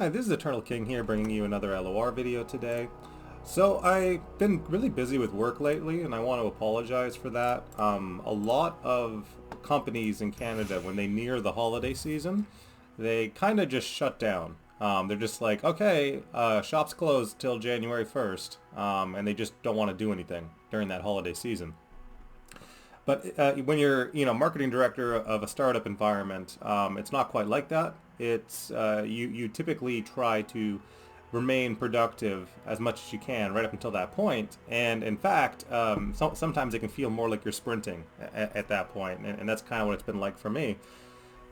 Hi, this is Eternal King here, bringing you another LOR video today. So I've been really busy with work lately, and I want to apologize for that. A lot of companies in Canada, when they near the holiday season, they kind of just shut down. They're just like, okay, shops closed till January 1st, and they just don't want to do anything during that holiday season. But when you're, marketing director of a startup environment, it's not quite like that. It's you typically try to remain productive as much as you can right up until that point. And in fact, sometimes it can feel more like you're sprinting at that point, and that's kind of what it's been like for me.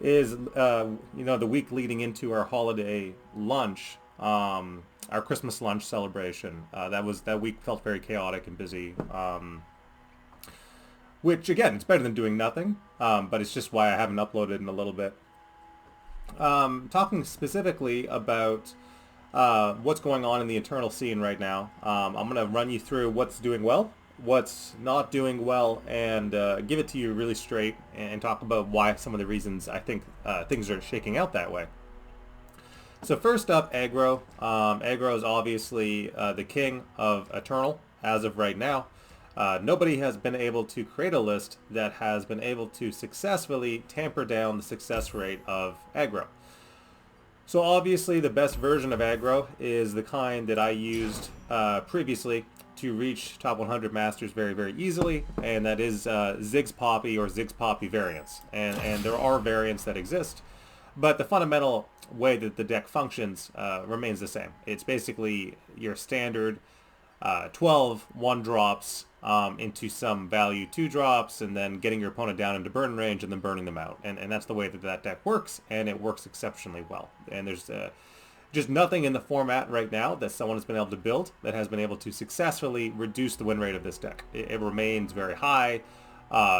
Is the week leading into our holiday lunch, our Christmas lunch celebration. That week felt very chaotic and busy. Which again, it's better than doing nothing, but it's just why I haven't uploaded in a little bit. Talking specifically about what's going on in the Eternal scene right now, I'm going to run you through what's doing well, what's not doing well, and give it to you really straight and talk about why some of the reasons I think things are shaking out that way. So first up, aggro. Aggro is obviously the king of Eternal as of right now. Nobody has been able to create a list that has been able to successfully tamper down the success rate of aggro. So obviously the best version of aggro is the kind that I used previously to reach top 100 masters very, very easily, and that is Ziggs Poppy or Ziggs Poppy variants. And there are variants that exist, but the fundamental way that the deck functions remains the same. It's basically your standard 12 1-drops into some value 2-drops, and then getting your opponent down into burn range and then burning them out. And that's the way that that deck works, and it works exceptionally well. And there's just nothing in the format right now that someone has been able to build that has been able to successfully reduce the win rate of this deck. It remains very high,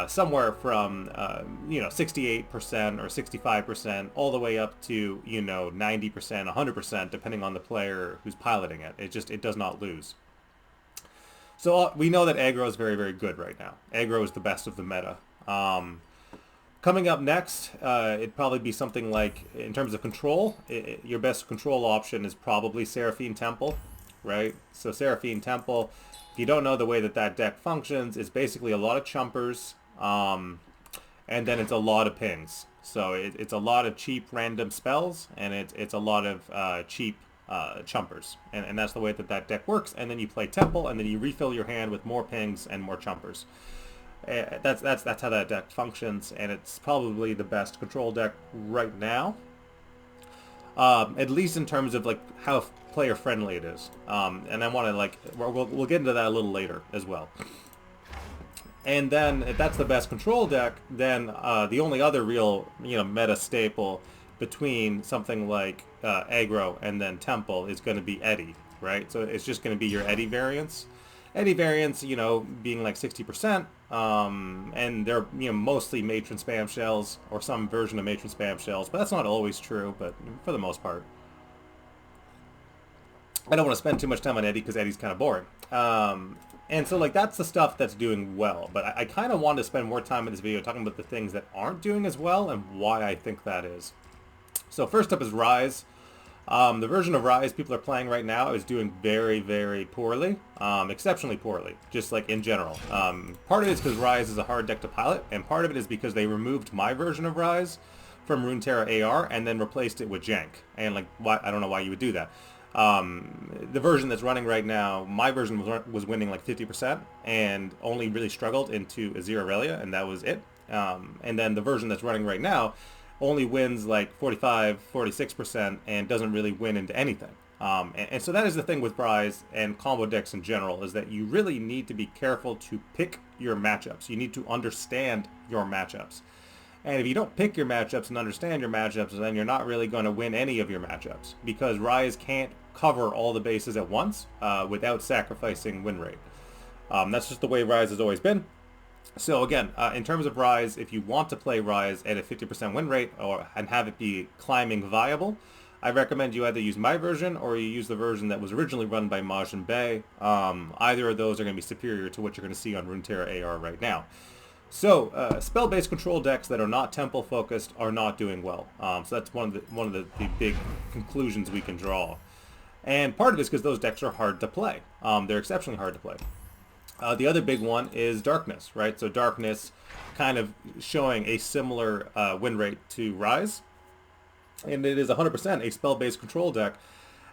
somewhere from 68% or 65% all the way up to 90%, 100%, depending on the player who's piloting it. It does not lose. So we know that aggro is very, very good right now. Aggro is the best of the meta. Coming up next, it'd probably be something like, in terms of control, your best control option is probably Seraphine Temple, right? So Seraphine Temple, if you don't know the way that that deck functions, is basically a lot of chumpers, and then it's a lot of pings. So it's a lot of cheap random spells, and it's a lot of cheap chumpers, and that's the way that that deck works. And then you play Temple, and then you refill your hand with more pings and more chumpers. That's how that deck functions, and it's probably the best control deck right now, at least in terms of like how player friendly it is. And I want to we'll get into that a little later as well. And then if that's the best control deck, then the only other real meta staple between something like aggro and then Temple is going to be Eddy, right? So it's just going to be your Eddy variants. Eddy variants, being like 60%, and they're mostly matron spam shells or some version of matron spam shells, but that's not always true. But for the most part, I don't want to spend too much time on Eddy because Eddy's kind of boring. And so that's the stuff that's doing well. But I kind of want to spend more time in this video talking about the things that aren't doing as well and why I think that is. So first up is Rise. The version of Rise people are playing right now is doing very, very poorly, exceptionally poorly, just like in general. Part of it is because Rise is a hard deck to pilot, and part of it is because they removed my version of Rise from Runeterra AR and then replaced it with Jank. And why? I don't know why you would do that. The version that's running right now, my version was winning like 50% and only really struggled into Azir Aurelia, and that was it. And then the version that's running right now only wins like 45, 46% and doesn't really win into anything. And so that is the thing with Rise and combo decks in general, is that you really need to be careful to pick your matchups. You need to understand your matchups. And if you don't pick your matchups and understand your matchups, then you're not really going to win any of your matchups, because Rise can't cover all the bases at once without sacrificing win rate. That's just the way Rise has always been. So again, in terms of Rise, if you want to play Rise at a 50% win rate and have it be climbing viable, I recommend you either use my version or you use the version that was originally run by Majin Bay. Either of those are going to be superior to what you're going to see on Runeterra AR right now. So spell-based control decks that are not temple focused are not doing well. So that's one of the big conclusions we can draw. And part of it is because those decks are hard to play. They're exceptionally hard to play. The other big one is Darkness, right? So Darkness kind of showing a similar win rate to Rise. And it is 100% a spell-based control deck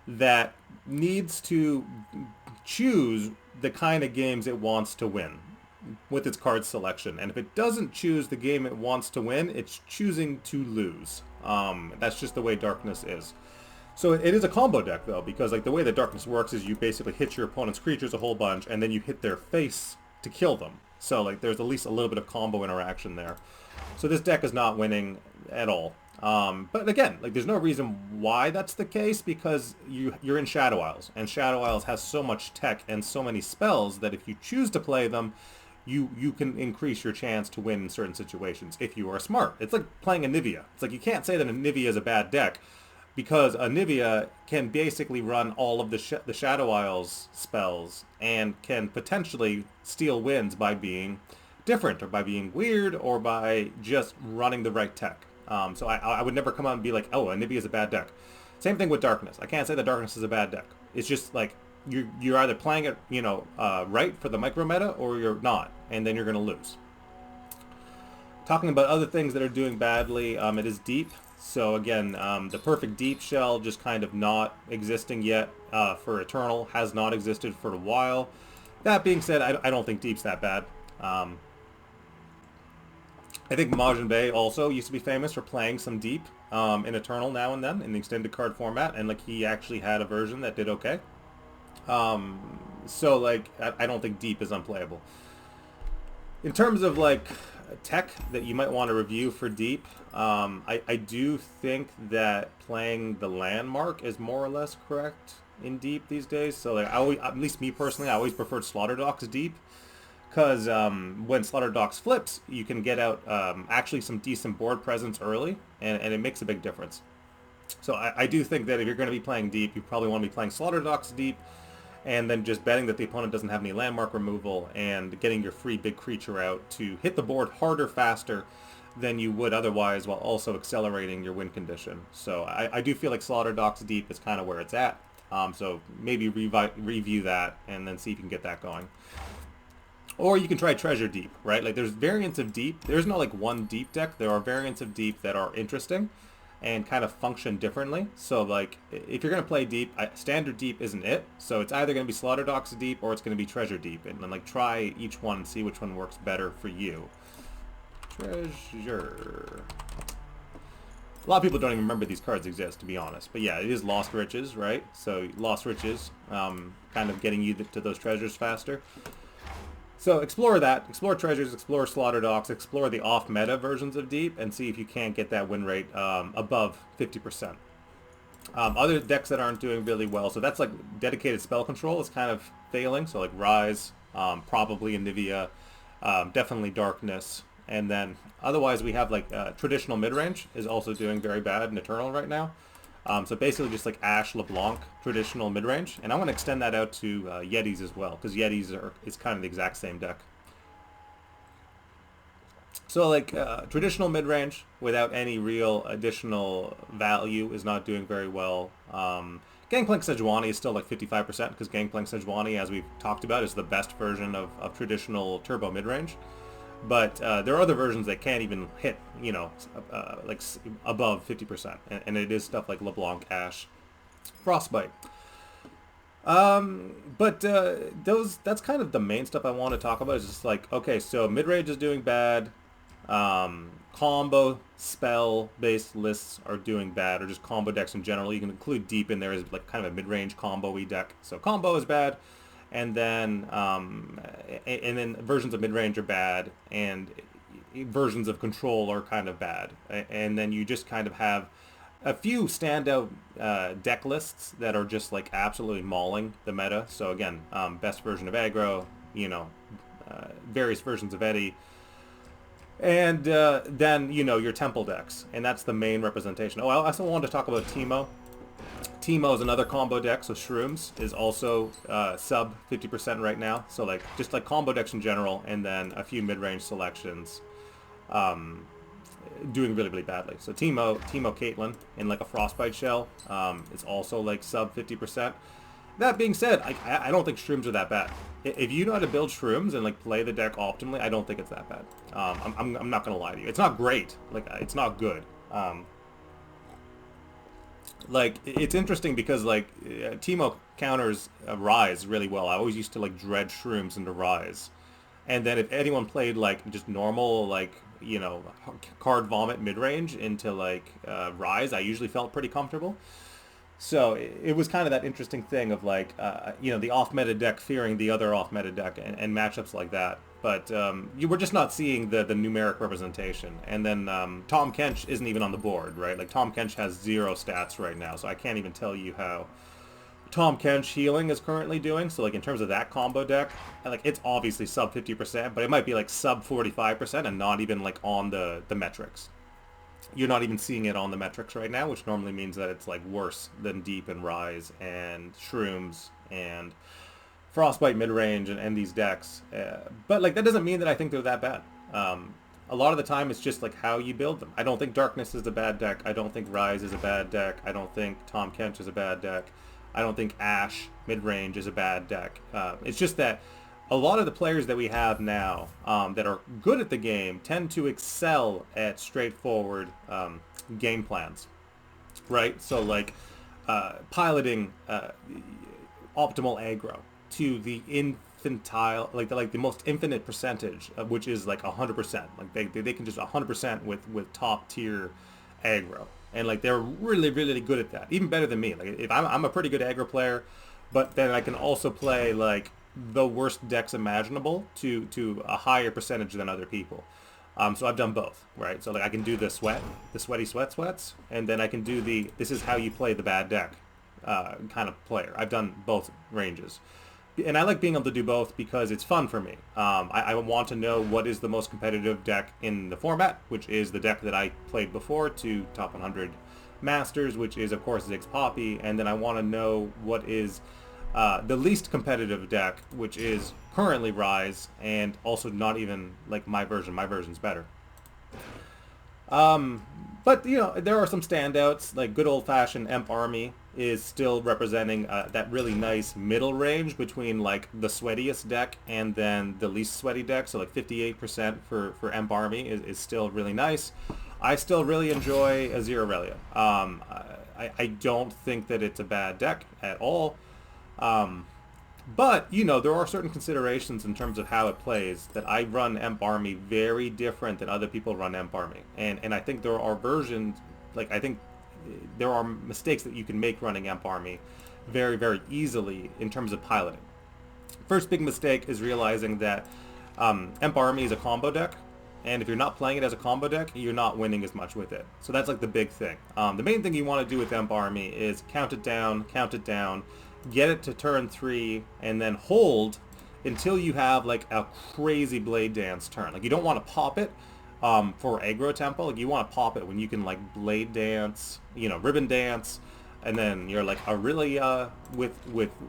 that needs to choose the kind of games it wants to win with its card selection. And if it doesn't choose the game it wants to win, it's choosing to lose. That's just the way Darkness is. So it is a combo deck, though, because like the way that Darkness works is you basically hit your opponent's creatures a whole bunch, and then you hit their face to kill them. So like there's at least a little bit of combo interaction there. So this deck is not winning at all. But again, like there's no reason why that's the case, because you're in Shadow Isles, and Shadow Isles has so much tech and so many spells that if you choose to play them, you can increase your chance to win in certain situations if you are smart. It's like playing Anivia. It's like you can't say that Anivia is a bad deck, because Anivia can basically run all of the Shadow Isles spells and can potentially steal wins by being different or by being weird or by just running the right tech. So I would never come out and be like, oh, Anivia is a bad deck. Same thing with Darkness. I can't say that Darkness is a bad deck. It's just like you're either playing it, right for the micro meta, or you're not, and then you're going to lose. Talking about other things that are doing badly, it is Deep. So again, the perfect Deep shell just kind of not existing yet for Eternal, has not existed for a while. That being said, I don't think Deep's that bad. I think Majin Bay also used to be famous for playing some Deep in Eternal now and then in the extended card format, and like he actually had a version that did okay. So like I don't think Deep is unplayable. In terms of like tech that you might want to review for Deep, I do think that playing the landmark is more or less correct in Deep these days. So like at least me personally, I always preferred Slaughter Docs Deep, because when Slaughter Docs flips, you can get out actually some decent board presence early, and it makes a big difference. So I do think that if you're going to be playing Deep, you probably want to be playing Slaughter Docs Deep, and then just betting that the opponent doesn't have any landmark removal and getting your free big creature out to hit the board harder, faster than you would otherwise, while also accelerating your win condition. So I do feel like Slaughter Docs Deep is kind of where it's at. So maybe review that and then see if you can get that going. Or you can try Treasure Deep, right? Like there's variants of Deep. There's no like one Deep deck. There are variants of Deep that are interesting and kind of function differently. So like if you're going to play Deep, Standard Deep isn't it. So it's either going to be Slaughter Docs Deep or it's going to be Treasure Deep. And then like try each one and see which one works better for you. Treasure. A lot of people don't even remember these cards exist, to be honest. But yeah, it is Lost Riches, right? So Lost Riches, kind of getting you to those treasures faster. So explore that, explore treasures, explore Slaughter Docs, explore the off-meta versions of Deep, and see if you can't get that win rate above 50%. Other decks that aren't doing really well, so that's like dedicated spell control is kind of failing, so like Rise, probably Anivia, definitely Darkness, and then otherwise we have like traditional midrange is also doing very bad in Eternal right now. So basically just like Ash, LeBlanc, traditional midrange. And I'm going to extend that out to Yetis as well, because Yetis is kind of the exact same deck. So like traditional midrange without any real additional value is not doing very well. Gangplank Sejuani is still like 55%, because Gangplank Sejuani, as we've talked about, is the best version of traditional turbo midrange. But there are other versions that can't even hit, like above 50%. And it is stuff like LeBlanc, Ash, Frostbite. But that's kind of the main stuff I want to talk about. Is just like, okay, so mid-range is doing bad. Combo spell-based lists are doing bad, or just combo decks in general. You can include Deep in there as like kind of a mid-range combo-y deck. So combo is bad. And then versions of mid-range are bad, and versions of control are kind of bad. And then you just kind of have a few standout deck lists that are just like absolutely mauling the meta. So again, best version of aggro, various versions of Eddy, and then your temple decks, and that's the main representation. Oh, I also wanted to talk about Teemo. Teemo is another combo deck, so Shrooms is also sub 50% right now. So like just like combo decks in general, and then a few mid-range selections doing really, really badly. So Teemo Caitlyn in like a Frostbite shell is also like sub 50%. That being said, I don't think Shrooms are that bad. If you know how to build Shrooms and like play the deck optimally, I don't think it's that bad. I'm not gonna lie to you. It's not great. Like it's not good. Like it's interesting because like Teemo counters Rise really well. I always used to like dread Shrooms into Rise, and then if anyone played like just normal like you know card vomit mid range into like Rise, I usually felt pretty comfortable. So it was kind of that interesting thing of like, you know, the off-meta deck fearing the other off-meta deck and matchups like that. But you were just not seeing the numeric representation. And then Tom Kench isn't even on the board, right? Like Tom Kench has 0 stats right now, so I can't even tell you how Tom Kench healing is currently doing. So like in terms of that combo deck, like it's obviously sub 50%, but it might be like sub 45% and not even like on the metrics. You're not even seeing it on the metrics right now, which normally means that it's like worse than Deep and Rise and Shrooms and Frostbite mid-range and these decks. But like that doesn't mean that I think they're that bad. A lot of the time it's just like how you build them. I don't think Darkness is a bad deck. I don't think Rise is a bad deck. I don't think Tom Kench is a bad deck. I don't think Ashe mid-range is a bad deck. It's just that a lot of the players that we have now that are good at the game tend to excel at straightforward game plans, right? So like piloting optimal aggro to the infantile, like the most infinite percentage, which is like 100%. Like they can just 100% with top tier aggro, and like they're really really good at that, even better than me. Like if I'm a pretty good aggro player, but then I can also play like the worst decks imaginable to a higher percentage than other people. So I've done both, right? So like I can do the sweaty sweats, and then I can do the this is how you play the bad deck kind of player. I've done both ranges. And I like being able to do both because it's fun for me. I want to know what is the most competitive deck in the format, which is the deck that I played before to top 100 Masters, which is of course Ziggs Poppy, and then I want to know what is the least competitive deck, which is currently Rise, and also not even like my version. My version's better. But you know, there are some standouts, like good old-fashioned Emp Army is still representing that really nice middle range between like the sweatiest deck and then the least sweaty deck. So like 58% for Emp Army is still really nice. I still really enjoy Azir Aurelia. I don't think that it's a bad deck at all. But, you know, there are certain considerations in terms of how it plays that I run Emp Army very different than other people run Emp Army. And I think there are versions, like I think there are mistakes that you can make running Emp Army very, very easily in terms of piloting. First big mistake is realizing that Emp Army is a combo deck. And if you're not playing it as a combo deck, you're not winning as much with it. So that's like the big thing. The main thing you want to do with Emp Army is count it down, get it to turn 3, and then hold until you have like a crazy Blade Dance turn. Like you don't want to pop it for aggro tempo. Like you want to pop it when you can like Blade Dance, you know, Ribbon Dance, and then you're like Aurelia with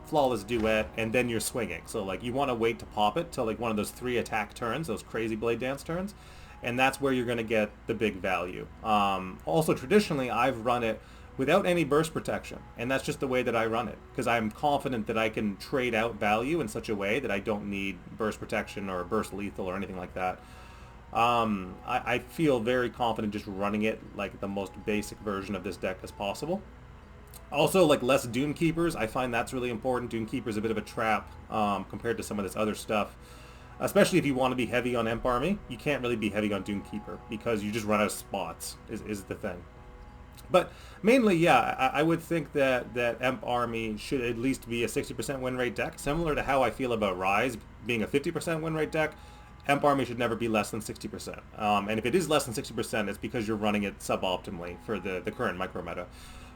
Flawless Duet, and then you're swinging. So like you want to wait to pop it till like one of those 3 attack turns, those crazy Blade Dance turns, and that's where you're going to get the big value. Also traditionally I've run it without any burst protection, and that's just the way that I run it, because I'm confident that I can trade out value in such a way that I don't need burst protection or burst lethal or anything like that. I feel very confident just running it like the most basic version of this deck as possible. Also, like less Dune Keepers, I find that's really important. Dune Keeper's a bit of a trap compared to some of this other stuff. Especially if you want to be heavy on Emp Army, you can't really be heavy on Dune Keeper because you just run out of spots, is the thing. But mainly, yeah, I would think that Emp Army should at least be a 60% win rate deck. Similar to how I feel about Rise being a 50% win rate deck, Emp Army should never be less than 60%. And if it is less than 60%, it's because you're running it suboptimally for the current micro meta.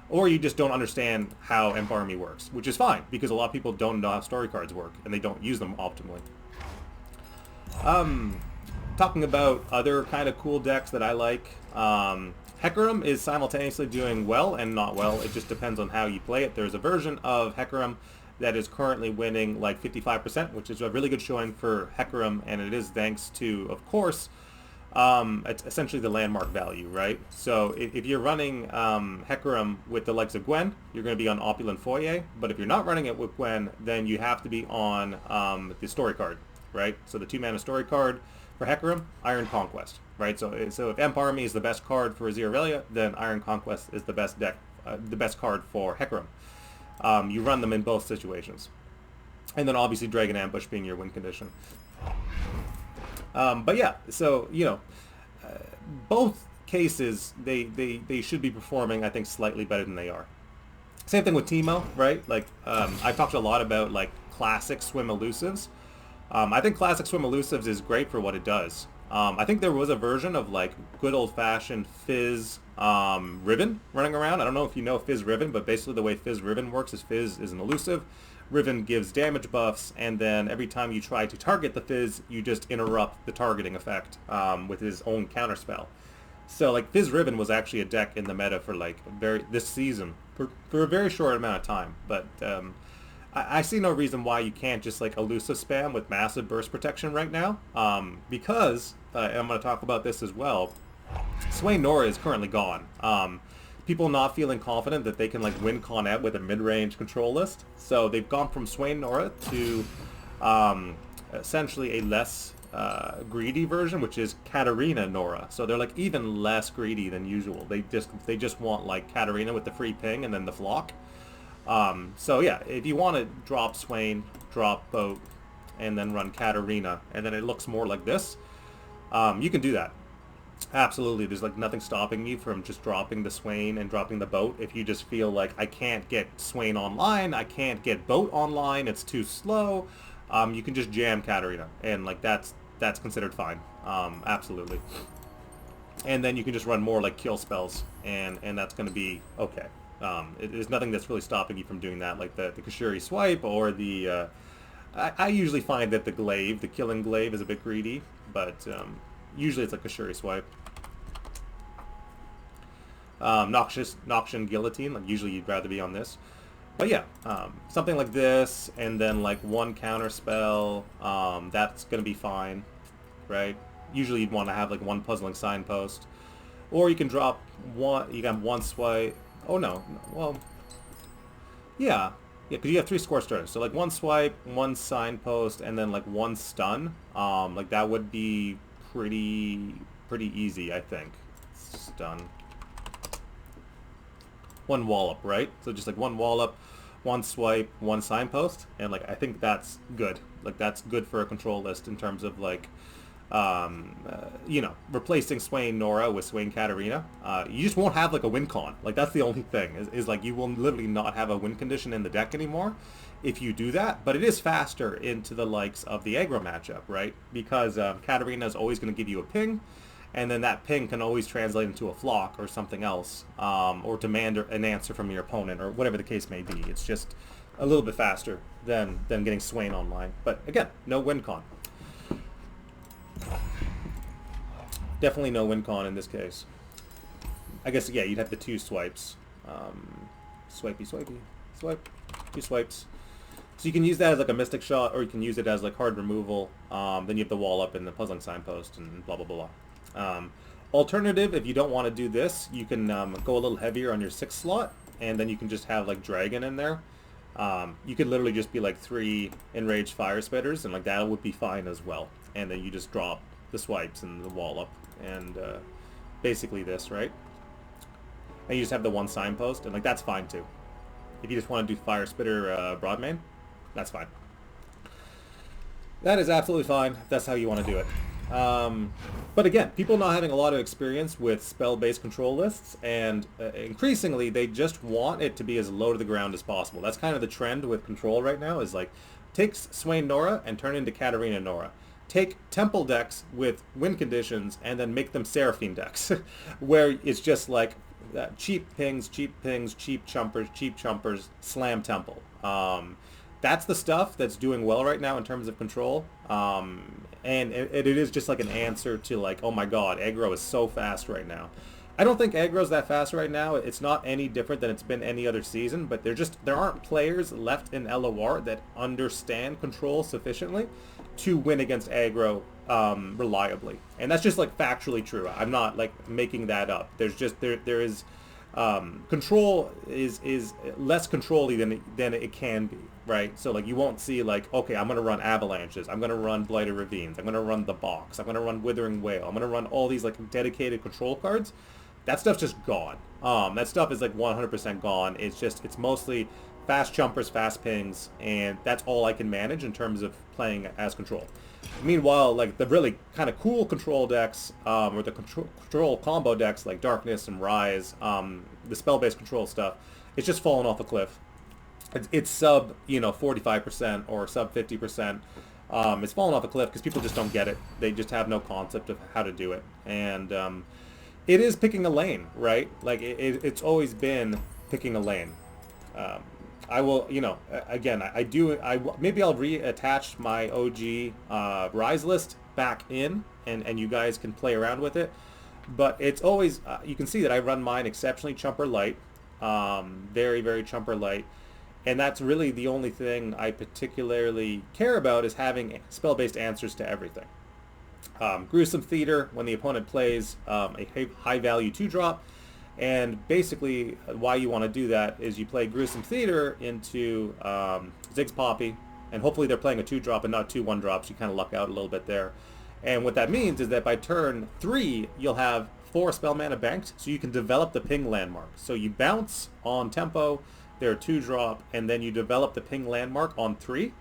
Or you just don't understand how Emp Army works, which is fine, because a lot of people don't know how story cards work, and they don't use them optimally. Talking about other kind of cool decks that I like, Hecarim is simultaneously doing well and not well. It just depends on how you play it. There's a version of Hecarim that is currently winning like 55%, which is a really good showing for Hecarim, and it is thanks to, of course, it's essentially the landmark value, right? So if you're running Hecarim with the likes of Gwen, you're going to be on Opulent Foyer, but if you're not running it with Gwen, then you have to be on the story card, right? So the 2-mana story card for Hecarim, Iron Conquest, right? So if Emp Army is the best card for Azir Aurelia, then Iron Conquest is the best card for Hecarim. You run them in both situations. And then obviously Dragon Ambush being your win condition. But yeah, so, you know, both cases, they should be performing, I think, slightly better than they are. Same thing with Teemo, right? Like, I've talked a lot about, like, classic swim elusives. I think classic swim elusives is great for what it does. I think there was a version of, like, good old-fashioned Fizz Riven running around. I don't know if you know Fizz Riven, but basically the way Fizz Riven works is Fizz is an elusive. Riven gives damage buffs, and then every time you try to target the Fizz, you just interrupt the targeting effect with his own counterspell. So, like, Fizz Riven was actually a deck in the meta for, like, this season for a very short amount of time. But I see no reason why you can't just, like, elusive spam with massive burst protection right now, because, and I'm going to talk about this as well, Swain Nora is currently gone. People not feeling confident that they can, like, win con out with a mid-range control list. So they've gone from Swain Nora to essentially a less greedy version, which is Katarina Nora. So they're, like, even less greedy than usual. They just want, like, Katarina with the free ping and then the flock. So yeah, if you want to drop Swain, drop Boat, and then run Katarina, and then it looks more like this, you can do that. Absolutely, there's, like, nothing stopping you from just dropping the Swain and dropping the Boat. If you just feel like, I can't get Swain online, I can't get Boat online, it's too slow, you can just jam Katarina, and, like, that's considered fine. Absolutely. And then you can just run more, like, kill spells, and that's going to be okay. There's nothing that's really stopping you from doing that, like the Kashuri Swipe or the... I usually find that the Glaive, the Killing Glaive, is a bit greedy, but usually it's like Kashuri Swipe. Noxian Guillotine, like, usually you'd rather be on this. But yeah, something like this, and then, like, one counter spell, that's going to be fine, right? Usually you'd want to have, like, one Puzzling Signpost. Or you can drop one, you got one swipe. Oh no, well, yeah, because you have 3 score starters. So, like, one swipe, one signpost, and then, like, one stun. Like, that would be pretty easy, I think. Stun. One wallop, right? So just, like, one wallop, one swipe, one signpost, and, like, I think that's good. Like, that's good for a control list in terms of, like, you know, replacing Swain Nora with Swain Katarina. You just won't have, like, a win con. Like, that's the only thing, is like, you will literally not have a win condition in the deck anymore if you do that. But it is faster into the likes of the aggro matchup, right? Because Katarina is always going to give you a ping, and then that ping can always translate into a flock or something else, or demand an answer from your opponent, or whatever the case may be. It's just a little bit faster than getting Swain online. But again, no win con. Definitely no win con in this case. I guess, yeah, you'd have the 2 swipes. Swipey, swipe, 2 swipes. So you can use that as, like, a Mystic Shot, or you can use it as, like, hard removal. Then you have the wall up and the Puzzling Signpost and blah, blah, blah, blah. Alternative, if you don't want to do this, you can go a little heavier on your 6th slot, and then you can just have, like, Dragon in there. You could literally just be, like, 3 Enraged Fire Spitters, and, like, that would be fine as well. And then you just drop the swipes and the wall up, and basically this, right? And you just have the 1 signpost, and, like, that's fine too. If you just want to do Fire Spitter Broadmain, that's fine. That is absolutely fine if that's how you want to do it. But again, people not having a lot of experience with spell-based control lists, and increasingly they just want it to be as low to the ground as possible. That's kind of the trend with control right now, is, like, take Swain Nora and turn into Katarina Nora. Take Temple decks with win conditions and then make them Seraphine decks, where it's just, like, cheap pings, cheap chumpers, slam Temple. That's the stuff that's doing well right now in terms of control. And it is just, like, an answer to, like, oh my god, aggro is so fast right now. I don't think aggro's that fast right now. It's not any different than it's been any other season, but there aren't players left in LOR that understand control sufficiently to win against aggro reliably. And that's just like factually true. I'm not like making that up. There's just there is control is less control-y than it can be, right? So like you won't see like, okay, I'm gonna run avalanches, I'm gonna run blighted ravines, I'm gonna run the box, I'm gonna run withering whale, I'm gonna run all these like dedicated control cards. That stuff's just gone. That stuff is like 100% gone. It's mostly fast jumpers, fast pings, and that's all I can manage in terms of playing as control. Meanwhile, like the really kind of cool control decks, or the control combo decks like Darkness and Rise, the spell-based control stuff, it's just fallen off a cliff. It's sub, 45% or sub 50%. It's fallen off a cliff because people just don't get it. They just have no concept of how to do it. And it is picking a lane, right? Like it's always been picking a lane. I will, again, maybe I'll reattach my OG Rise list back in, and you guys can play around with it. But it's always, you can see that I run mine exceptionally chumper light, very, very chumper light. And that's really the only thing I particularly care about, is having spell-based answers to everything. Gruesome Theater, when the opponent plays a high-value 2-drop, and basically why you want to do that is you play Gruesome Theater into Ziggs Poppy, and hopefully they're playing a 2-drop and not 2 1-drops. You kind of luck out a little bit there. And what that means is that by turn 3, you'll have 4 spell mana banked, so you can develop the ping landmark. So you bounce on tempo, they're a 2-drop, and then you develop the ping landmark on 3,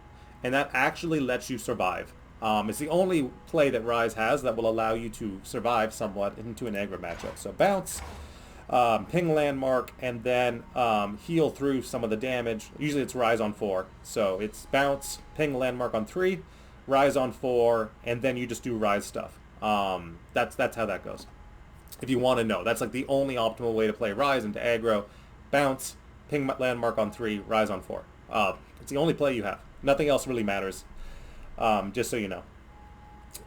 and that actually lets you survive. It's the only play that Rise has that will allow you to survive somewhat into an aggro matchup. So bounce, ping landmark, and then heal through some of the damage. Usually it's Rise on 4. So it's bounce, ping landmark on 3, Rise on 4, and then you just do Rise stuff. That's how that goes. If you want to know, that's like the only optimal way to play Rise into aggro. Bounce, ping landmark on 3, Rise on 4. It's the only play you have. Nothing else really matters. Just so you know.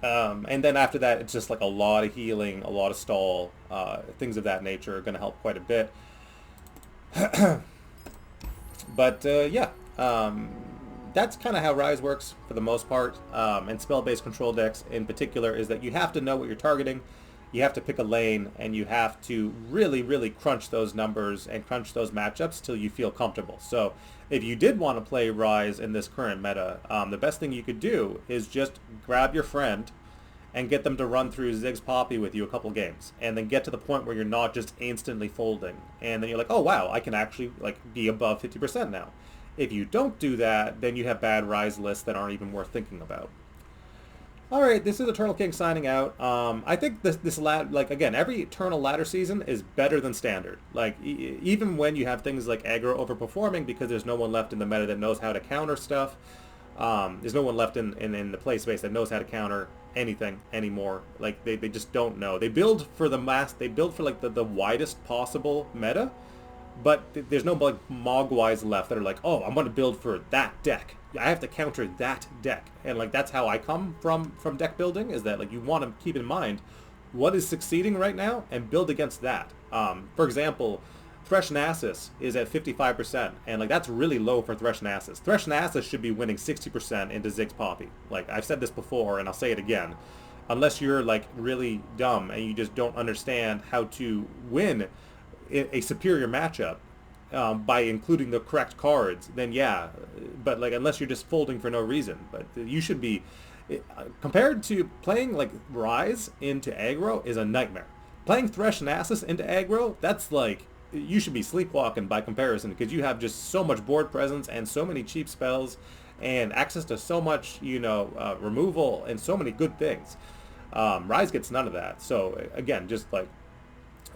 And then after that, it's just like a lot of healing, a lot of stall, things of that nature are going to help quite a bit. But yeah, that's kind of how Rise works for the most part. And spell-based control decks in particular is that you have to know what you're targeting, you have to pick a lane, and you have to really, really crunch those numbers and crunch those matchups till you feel comfortable. So if you did want to play Rise in this current meta, the best thing you could do is just grab your friend and get them to run through Ziggs Poppy with you a couple games, and then get to the point where you're not just instantly folding, and then you're like, oh wow, I can actually like be above 50% now. If you don't do that, then you have bad Rise lists that aren't even worth thinking about. Alright, this is Eternal King signing out. I think this again, every Eternal ladder season is better than Standard. Like, even when you have things like aggro overperforming because there's no one left in the meta that knows how to counter stuff. There's no one left in the play space that knows how to counter anything anymore. Like, they just don't know. They build for the mass, they build for like the widest possible meta, but there's no like Mogwais left that are like, oh, I'm going to build for that deck. I have to counter that deck. And like that's how I come from deck building, is that like you want to keep in mind what is succeeding right now and build against that. For example, Thresh Nasus is at 55%, and like that's really low for Thresh Nasus. Thresh Nasus should be winning 60% into Ziggs Poppy. Like I've said this before and I'll say it again. Unless you're like really dumb and you just don't understand how to win a superior matchup, by including the correct cards, then yeah, but like unless you're just folding for no reason. But you should be, compared to playing like Rise into aggro is a nightmare. Playing Thresh Nasus into aggro, that's like, you should be sleepwalking by comparison, because you have just so much board presence and so many cheap spells and access to so much, removal and so many good things. Rise gets none of that. So again, just like,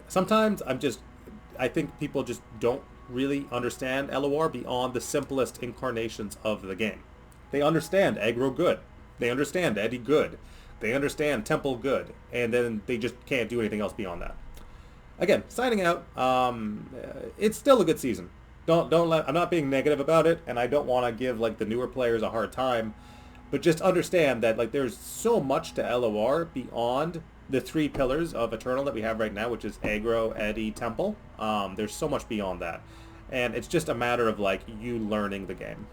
sometimes I think people just don't really understand LOR beyond the simplest incarnations of the game. They understand aggro good, they understand Eddie good, they understand Temple good, and then they just can't do anything else beyond that. Again, signing out. It's still a good season. I'm not being negative about it, and I don't want to give like the newer players a hard time, but just understand that like there's so much to LOR beyond the three pillars of Eternal that we have right now, which is aggro, Eddy, Temple. There's so much beyond that, and it's just a matter of like you learning the game.